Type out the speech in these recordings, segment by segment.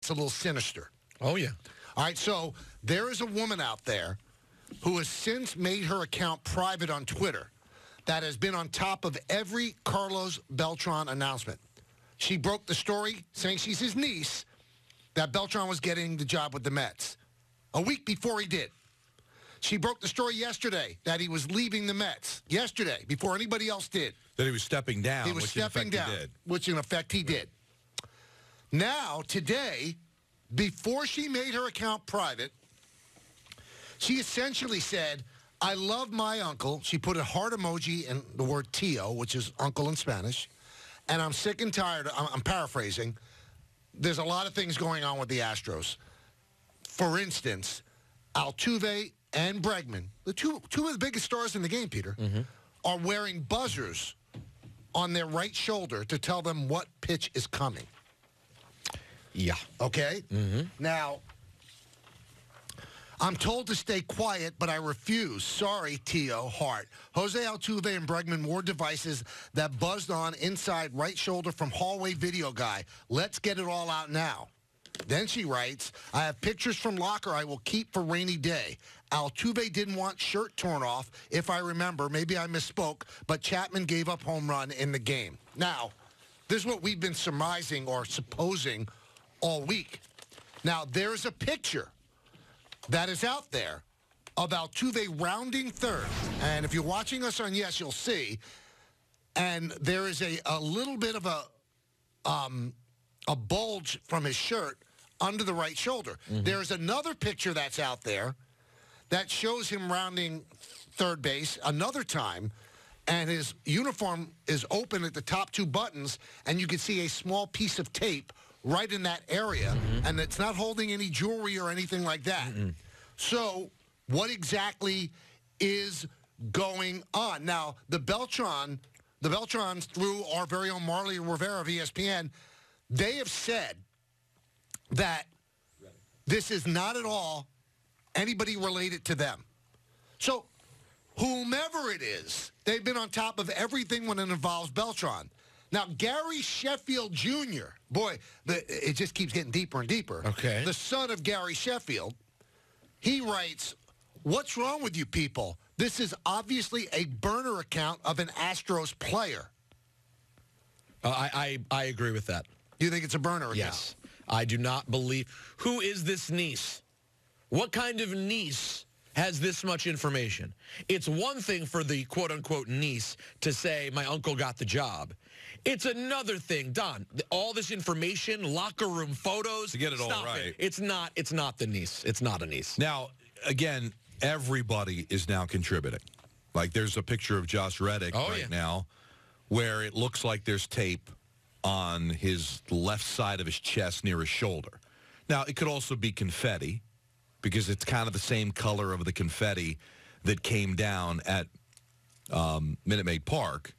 gets a little sinister. Oh, yeah. All right, so there is a woman out there who has since made her account private on Twitter that has been on top of every Carlos Beltran announcement. She broke the story saying she's his niece, that Beltran was getting the job with the Mets a week before he did. She broke the story yesterday that he was leaving the Mets yesterday before anybody else did. That he was stepping down, He was stepping down, he did. which in effect he did. Now, today, before she made her account private, she essentially said, I love my uncle. She put a heart emoji and the word tío, which is uncle in Spanish. And I'm sick and tired. I'm paraphrasing. There's a lot of things going on with the Astros. For instance, Altuve and Bregman, the two of the biggest stars in the game, Peter, are wearing buzzers on their right shoulder to tell them what pitch is coming. Yeah. Okay? Now, I'm told to stay quiet, but I refuse. Sorry, Tio, heart. Jose Altuve and Bregman wore devices that buzzed on inside right shoulder from hallway video guy. Let's get it all out now. Then she writes, I have pictures from locker I will keep for rainy day. Altuve didn't want shirt torn off, if I remember. Maybe I misspoke, but Chapman gave up home run in the game. Now, this is what we've been surmising or supposing all week. Now, there's a picture that is out there of Altuve rounding third. And if you're watching us on Yes, you'll see. And there is a little bit of a bulge from his shirt under the right shoulder. There's another picture that's out there that shows him rounding third base another time, and his uniform is open at the top two buttons, and you can see a small piece of tape right in that area, and it's not holding any jewelry or anything like that. So what exactly is going on? Now, the Beltrans, through our very own Marley Rivera of ESPN, they have said that this is not at all anybody related to them. So whomever it is, they've been on top of everything when it involves Beltran. Now, Gary Sheffield Jr., boy, it just keeps getting deeper and deeper. Okay. The son of Gary Sheffield, he writes, what's wrong with you people? This is obviously a burner account of an Astros player. I agree with that. You think it's a burner account? Yes. I do not believe. Who is this niece? What kind of niece has this much information? It's one thing for the quote-unquote niece to say, my uncle got the job. It's another thing, Don. All this information, locker room photos. To get it all right. It's not the niece. It's not a niece. Now, again, everybody is now contributing. Like, there's a picture of Josh Reddick now where it looks like there's tape on his left side of his chest near his shoulder. Now, it could also be confetti because it's kind of the same color of the confetti that came down at Minute Maid Park.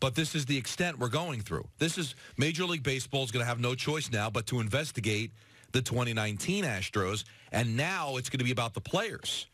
But this is the extent we're going through. This is Major League Baseball is going to have no choice now but to investigate the 2019 Astros, and now it's going to be about the players.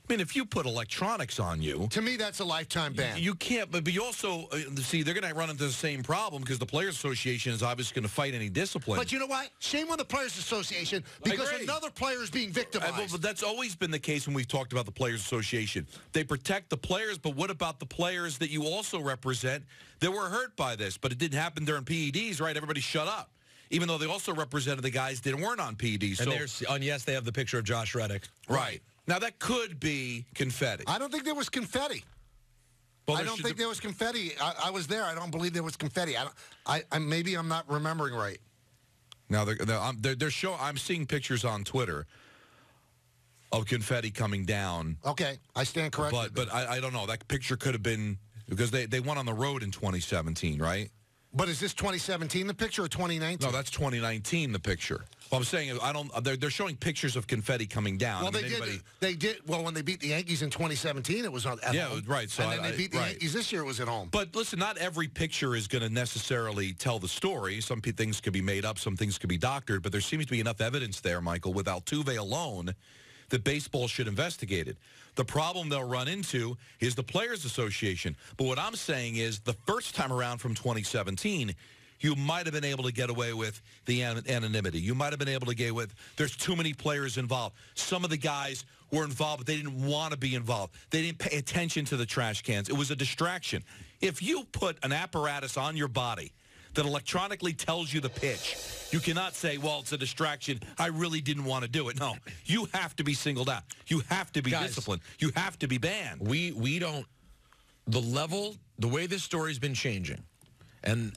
I mean, if you put electronics on you... To me, that's a lifetime ban. You can't, but you also, see, they're going to run into the same problem because the Players Association is obviously going to fight any discipline. But you know what? Shame on the Players Association because another player is being victimized. But that's always been the case when we've talked about the Players Association. They protect the players, but what about the players that you also represent that were hurt by this? But it didn't happen during PEDs, right? Everybody shut up. Even though they also represented the guys that weren't on PEDs. And on Yes, they have the picture of Josh Reddick. Right. Now, that could be confetti. I don't think there was confetti. Well, I don't think there was confetti. I was there. I don't believe there was confetti. Maybe I'm not remembering right. Now, they're showing. I'm seeing pictures on Twitter of confetti coming down. Okay, I stand corrected. But I don't know. That picture could have been because they went on the road in 2017, right? But is this 2017 the picture or 2019? No, that's 2019 the picture. Well, I'm saying they're showing pictures of confetti coming down. Well, they did. Well, when they beat the Yankees in 2017, it was at home. Yeah, right. So and then they beat the Yankees this year. It was at home. But listen, not every picture is going to necessarily tell the story. Some things could be made up. Some things could be doctored. But there seems to be enough evidence there, Michael, with Altuve alone, that baseball should investigate it. The problem they'll run into is the Players Association. But what I'm saying is the first time around from 2017, you might have been able to get away with the anonymity. You might have been able to get with, there's too many players involved. Some of the guys were involved, but they didn't want to be involved. They didn't pay attention to the trash cans. It was a distraction. If you put an apparatus on your body that electronically tells you the pitch, you cannot say, well, it's a distraction. I really didn't want to do it. No, you have to be singled out. You have to be disciplined. You have to be banned. We don't, the way this story's been changing, and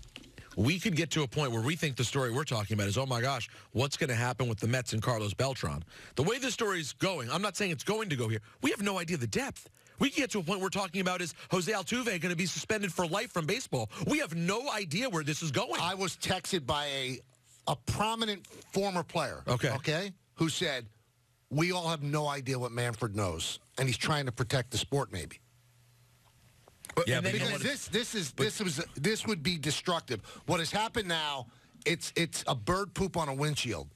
we could get to a point where we think the story we're talking about is, oh my gosh, what's going to happen with the Mets and Carlos Beltran? The way this story's going, I'm not saying it's going to go here. We have no idea the depth. We can get to a point we're talking about, is Jose Altuve going to be suspended for life from baseball? We have no idea where this is going. I was texted by a prominent former player, okay, who said, we all have no idea what Manfred knows, and he's trying to protect the sport maybe. Yeah, because this would be destructive. What has happened now, it's a bird poop on a windshield.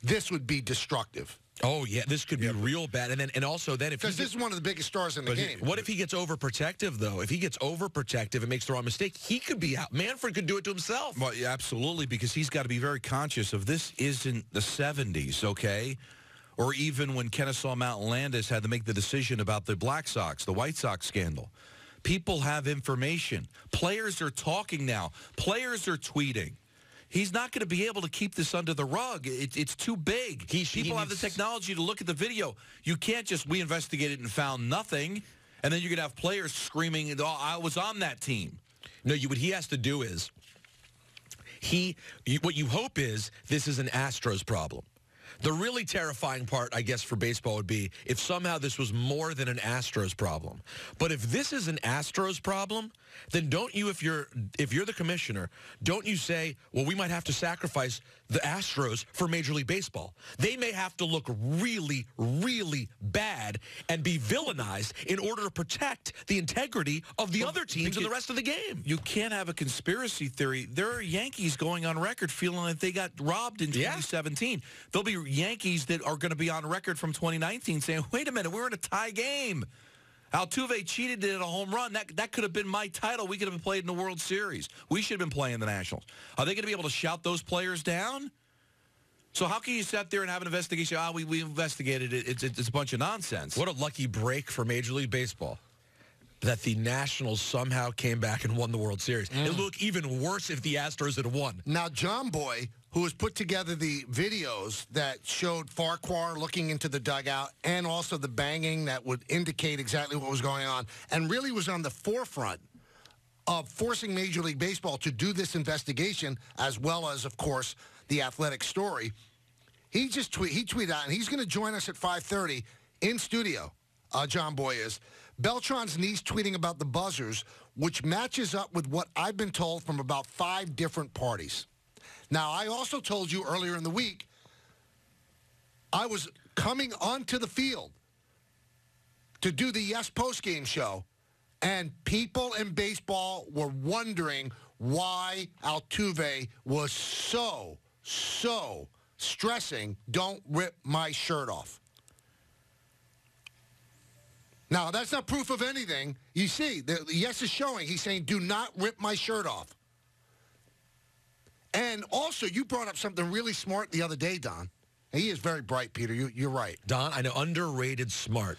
This would be destructive. Oh yeah, this could be real bad. And also then if because this is one of the biggest stars in the game. What if he gets overprotective though? If he gets overprotective and makes the wrong mistake, he could be out. Manfred could do it to himself. Well, yeah, absolutely, because he's got to be very conscious of this. Isn't the 70s, okay? Or even when Kennesaw Mountain Landis had to make the decision about the Black Sox, the White Sox scandal. People have information. Players are talking now. Players are tweeting. He's not going to be able to keep this under the rug. It's too big. People have the technology to look at the video. You can't just, we investigated and found nothing, and then you're going to have players screaming, oh, I was on that team. No, what he has to do is, what you hope is this is an Astros problem. The really terrifying part, I guess, for baseball would be if somehow this was more than an Astros problem. But if this is an Astros problem, then don't you, if you're the commissioner, don't you say, well, we might have to sacrifice the Astros for Major League Baseball. They may have to look really, really bad and be villainized in order to protect the integrity of the other teams and the rest of the game. You can't have a conspiracy theory. There are Yankees going on record feeling like they got robbed in 2017. There'll be Yankees that are going to be on record from 2019 saying, wait a minute, we're in a tie game. Altuve cheated at a home run. That could have been my title. We could have been played in the World Series. We should have been playing the Nationals. Are they going to be able to shout those players down? So how can you sit there and have an investigation? We investigated it. It's a bunch of nonsense. What a lucky break for Major League Baseball that the Nationals somehow came back and won the World Series. It would look even worse if the Astros had won. Now, John Boy, who has put together the videos that showed Farquhar looking into the dugout and also the banging that would indicate exactly what was going on, and really was on the forefront of forcing Major League Baseball to do this investigation, as well as, of course, the Athletic story. He tweeted out, and he's going to join us at 5:30 in studio. John Boy is. Beltran's niece tweeting about the buzzers, which matches up with what I've been told from about 5 different parties. Now, I also told you earlier in the week, I was coming onto the field to do the Yes postgame show, and people in baseball were wondering why Altuve was so stressing, don't rip my shirt off. Now, that's not proof of anything. You see, the Yes is showing. He's saying, do not rip my shirt off. And also, you brought up something really smart the other day, Don. And he is very bright, Peter. You're right. Don, I know, underrated smart.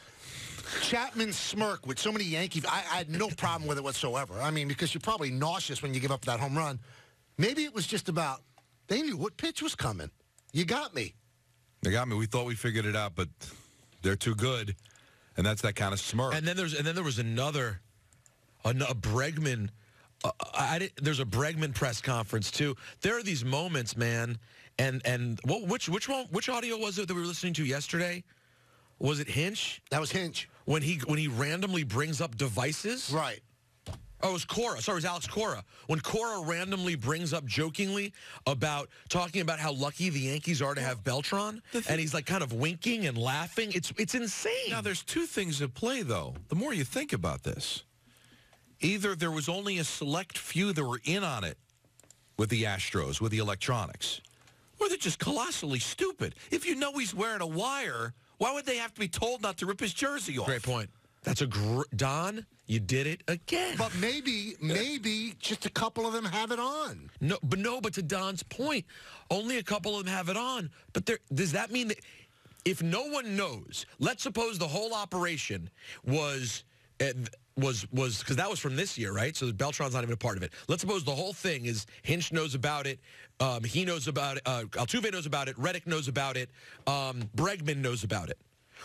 Chapman's smirk with so many Yankees, I had no problem with it whatsoever. I mean, because you're probably nauseous when you give up that home run. Maybe it was just about, they knew what pitch was coming. You got me. They got me. We thought we figured it out, but they're too good. And that's that kind of smirk. And then there was another, a Bregman. There's a Bregman press conference too. There are these moments, man. And which audio was it that we were listening to yesterday? Was it Hinch? That was Hinch. When he randomly brings up devices? Right. Oh, it was Cora. Sorry, it was Alex Cora. When Cora randomly brings up jokingly talking about how lucky the Yankees are to have Beltran, and he's like kind of winking and laughing. It's insane. Now, there's 2 things at play, though. The more you think about this, either there was only a select few that were in on it with the Astros, with the electronics, or they're just colossally stupid. If you know he's wearing a wire, why would they have to be told not to rip his jersey off? Great point. That's Don, you did it again. But maybe just a couple of them have it on. But to Don's point, only a couple of them have it on. But does that mean that if no one knows, let's suppose the whole operation was because that was from this year, right? So Beltran's not even a part of it. Let's suppose the whole thing is Hinch knows about it, he knows about it, Altuve knows about it, Reddick knows about it, Bregman knows about it.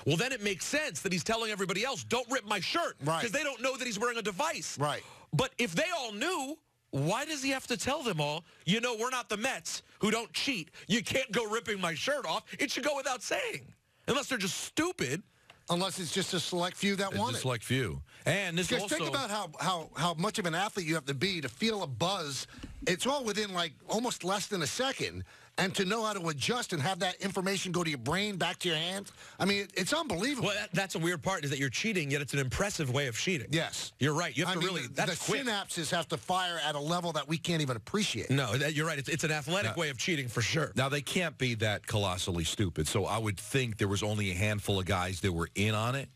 Well, then it makes sense that he's telling everybody else, don't rip my shirt, because they don't know that he's wearing a device. Right. But if they all knew, why does he have to tell them all, we're not the Mets who don't cheat. You can't go ripping my shirt off. It should go without saying, unless they're just stupid. Unless it's just a select few that want it. A select few. And this also... think about how much of an athlete you have to be to feel a buzz. It's all within, almost less than a second. And to know how to adjust and have that information go to your brain, back to your hands. I mean, it's unbelievable. Well, that's a weird part, is that you're cheating, yet it's an impressive way of cheating. Yes. You're right. You have to really... That's quick. The synapses have to fire at a level that we can't even appreciate. No, you're right. It's an athletic way of cheating for sure. Now, they can't be that colossally stupid, so I would think there was only a handful of guys that were in on it,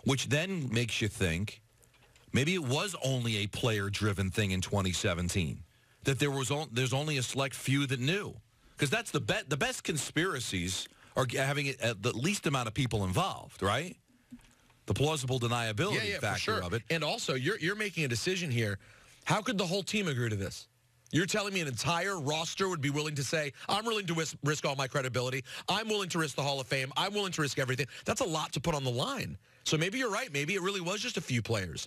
which then makes you think maybe it was only a player-driven thing in 2017, that there's only a select few that knew. Because that's the best conspiracies are having the least amount of people involved, right? The plausible deniability factor for sure. of it. And also, you're making a decision here. How could the whole team agree to this? You're telling me an entire roster would be willing to say, I'm willing to risk all my credibility. I'm willing to risk the Hall of Fame. I'm willing to risk everything. That's a lot to put on the line. So maybe you're right. Maybe it really was just a few players.